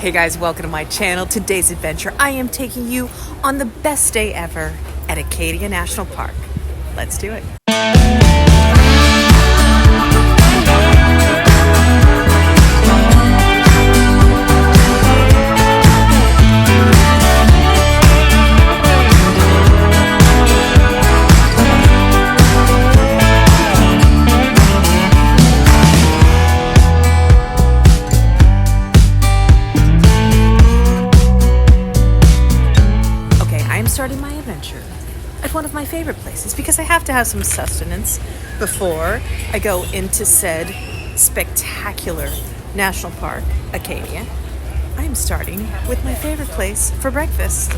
Hey guys, welcome to my channel. Today's adventure, I am taking you on the best day ever at Acadia National Park. Let's do it. Starting my adventure at one of my favorite places because I have to have some sustenance before I go into said spectacular national park, Acadia. I'm starting with my favorite place for breakfast,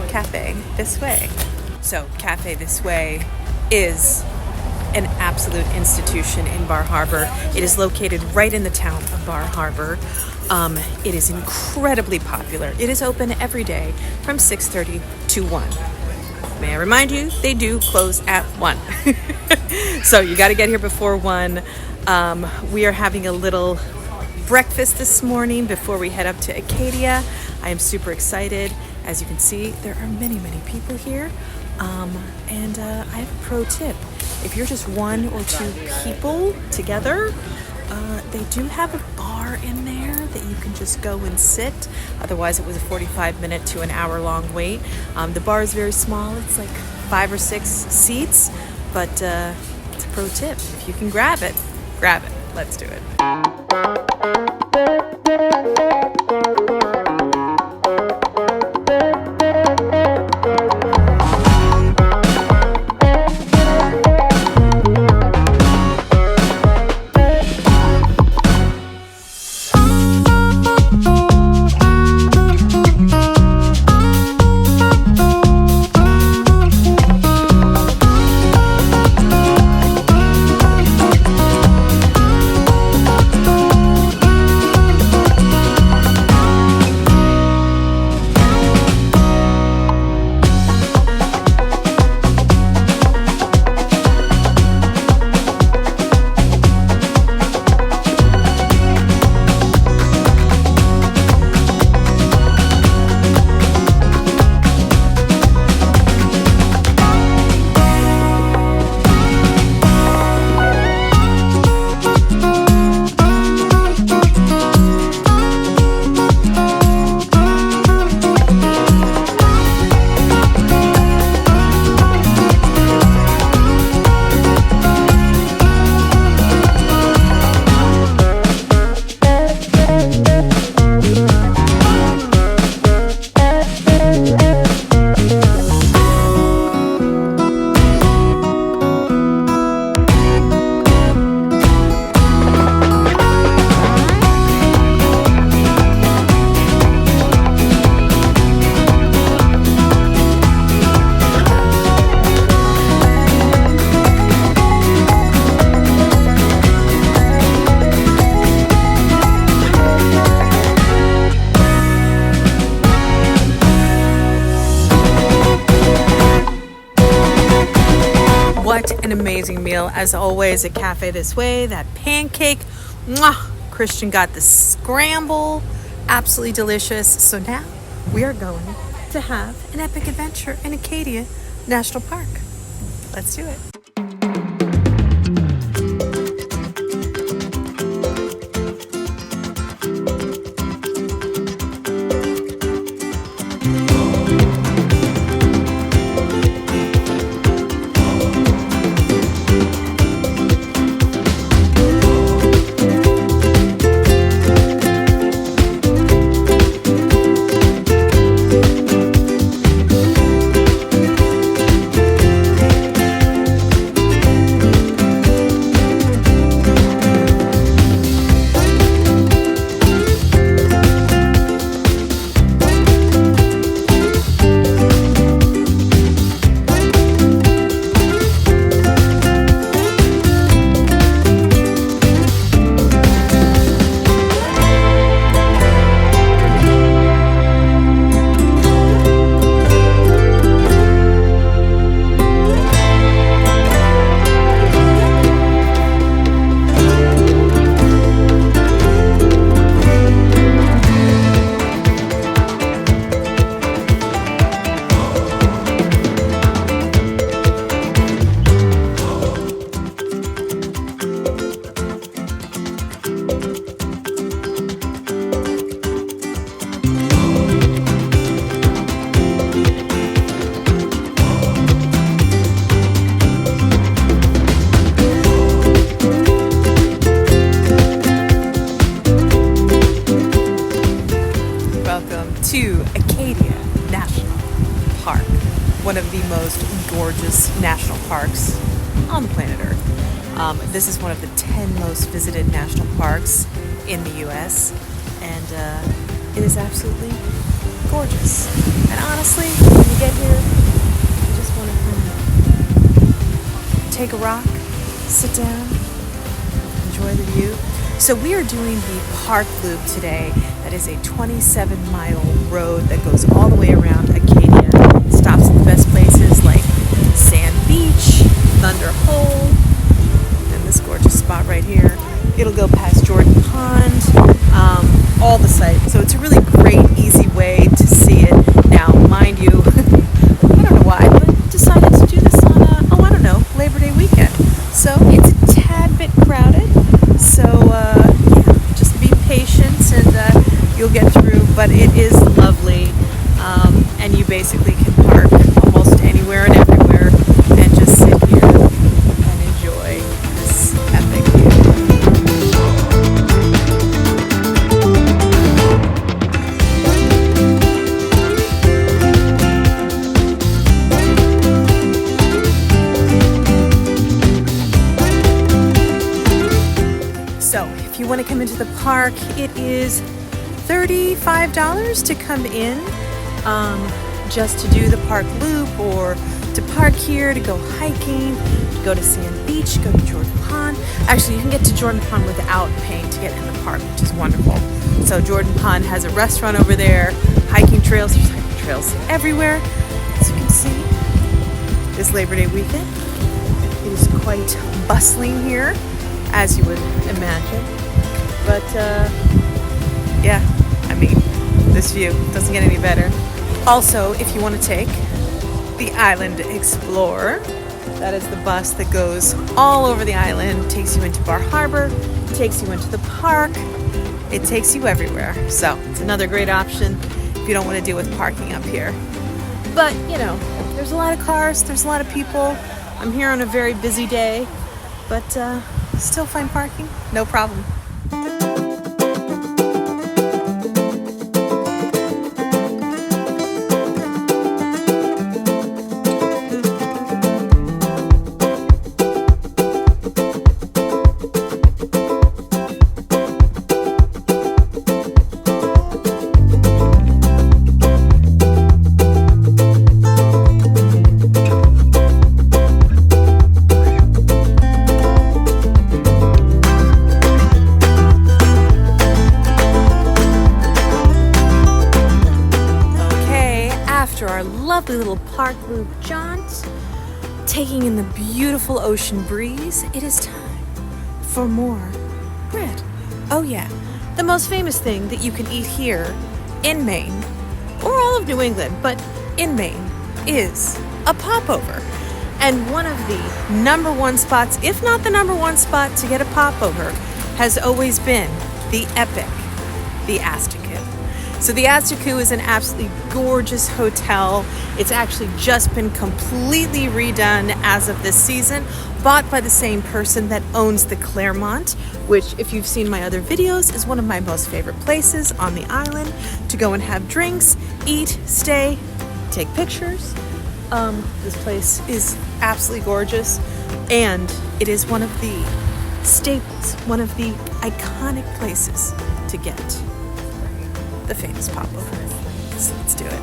Café This Way. So Café This Way is an absolute institution in Bar Harbor. It is located right in the town of Bar Harbor. It is incredibly popular. It is open every day from 6:30 to 1. May I remind you, they do close at 1. So you got to get here before 1. We are having a little breakfast this morning before we head up to Acadia. I am super excited. As you can see, there are many people here. And I have a pro tip. If you're just one or two people together, they do have a bar in there that you can just go and sit. Otherwise, it was a 45-minute to an hour-long wait. The bar is very small. It's like 5 or 6 seats, but it's a pro tip. If you can grab it, grab it. Let's do it. What an amazing meal, as always, at Café This Way. That pancake, mwah! Christian got the scramble, absolutely delicious. So now we are going to have an epic adventure in Acadia National Park. Let's do it. to Acadia National Park, one of the most gorgeous national parks on the planet Earth. This is one of the 10 most visited national parks in the U.S., and it is absolutely gorgeous. And honestly, when you get here, you just want to take a rock, sit down, enjoy the view. So we are doing the park loop today. That is a 27-mile road that goes all the way around Acadia. Stops at the best places like Sand Beach, Thunder Hole, and this gorgeous spot right here. It'll go past Jordan Pond, all the sites. So it's a really great, easy way to see it. Now, mind you, I don't know why, but decided to do this on, Labor Day weekend. So it's a tad bit crowded. So, just be patient and you'll get through. But it is lovely, and you basically can park almost anywhere and everywhere and just sit here and enjoy this epic view. So, if you want to come into the park, it is $35 to come in, just to do the park loop, or to park here, to go hiking, to go to Sand Beach, go to Jordan Pond. Actually, you can get to Jordan Pond without paying to get in the park, which is wonderful. So Jordan Pond has a restaurant over there, hiking trails. There's hiking trails everywhere. As you can see, this Labor Day weekend, it is quite bustling here, as you would imagine. But this view doesn't get any better. Also, if you want to take the Island Explorer, that is the bus that goes all over the island, takes you into Bar Harbor, takes you into the park, it takes you everywhere. So it's another great option if you don't want to deal with parking up here. But, there's a lot of cars, there's a lot of people. I'm here on a very busy day, but still find parking, no problem. Our lovely little park loop jaunt, taking in the beautiful ocean breeze, it is time for more bread. Oh yeah, the most famous thing that you can eat here in Maine, or all of New England, but in Maine, is a popover. And one of the number one spots, if not the number one spot to get a popover, has always been the epic, the Asticou. So the Asticou is an absolutely gorgeous hotel. It's actually just been completely redone as of this season, bought by the same person that owns the Claremont, which, if you've seen my other videos, is one of my most favorite places on the island to go and have drinks, eat, stay, take pictures. This place is absolutely gorgeous, and it is one of the staples, one of the iconic places to get the famous popover. So let's do it.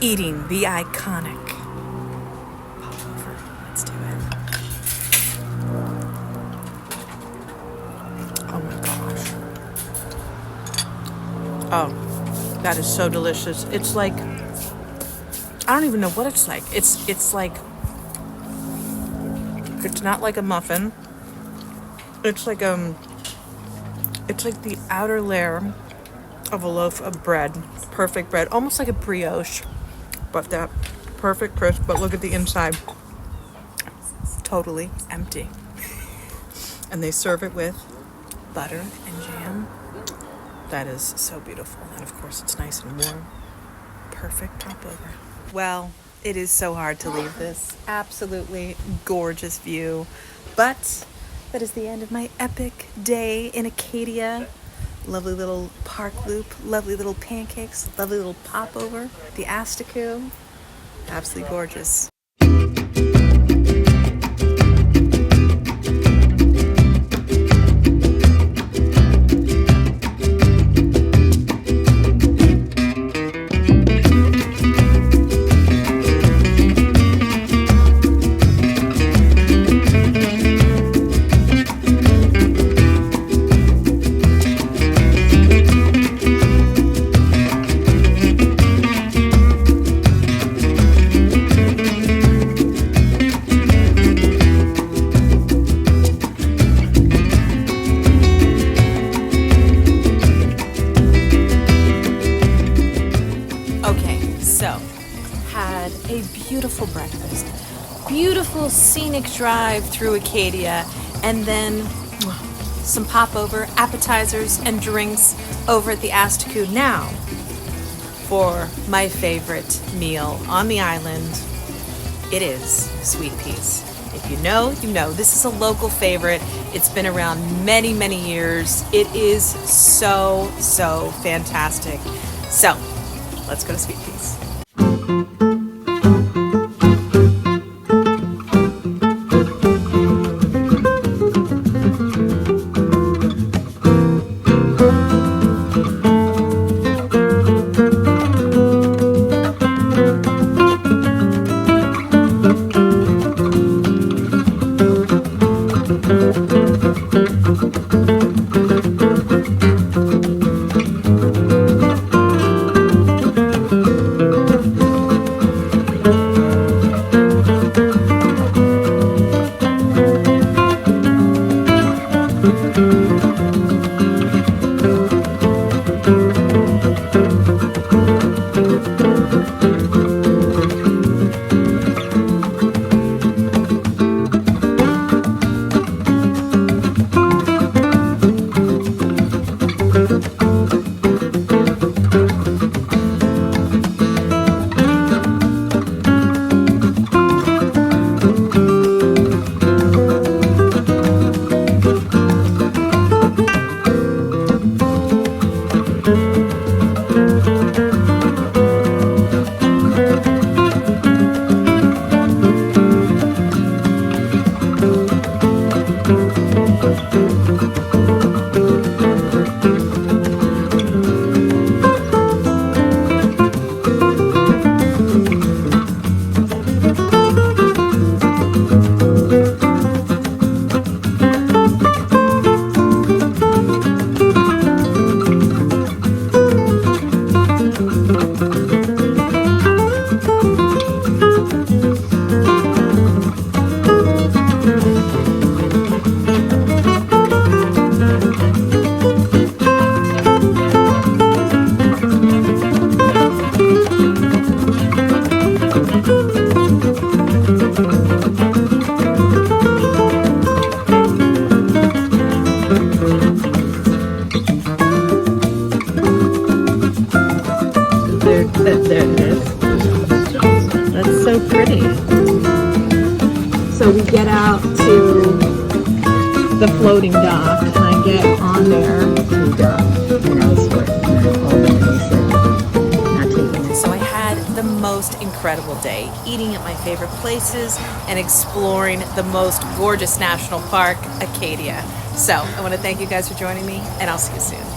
eating the iconic popover. Let's do it. Oh my gosh. Oh, that is so delicious. It's like, I don't even know what it's like. It's like, it's not like a muffin. It's like the outer layer of a loaf of bread, perfect bread, almost like a brioche, but that perfect crisp. But look at the inside, totally empty. And they serve it with butter and jam. That is so beautiful. And of course, it's nice and warm. Perfect popover. Well, it is so hard to leave this absolutely gorgeous view, but that is the end of my epic day in Acadia. Lovely little park loop, lovely little pancakes, lovely little popover, the Asticou. Absolutely gorgeous. A beautiful breakfast, beautiful scenic drive through Acadia, and then some popover, appetizers, and drinks over at the Asticou. Now, for my favorite meal on the island, it is sweet peas. If you know, you know. This is a local favorite. It's been around many, many years. It is so, so fantastic. So, let's go to sweet peas. There it is. That's so pretty. So we get out to the floating dock, and I get on there. So I had the most incredible day, eating at my favorite places and exploring the most gorgeous national park, Acadia. So I want to thank you guys for joining me, and I'll see you soon.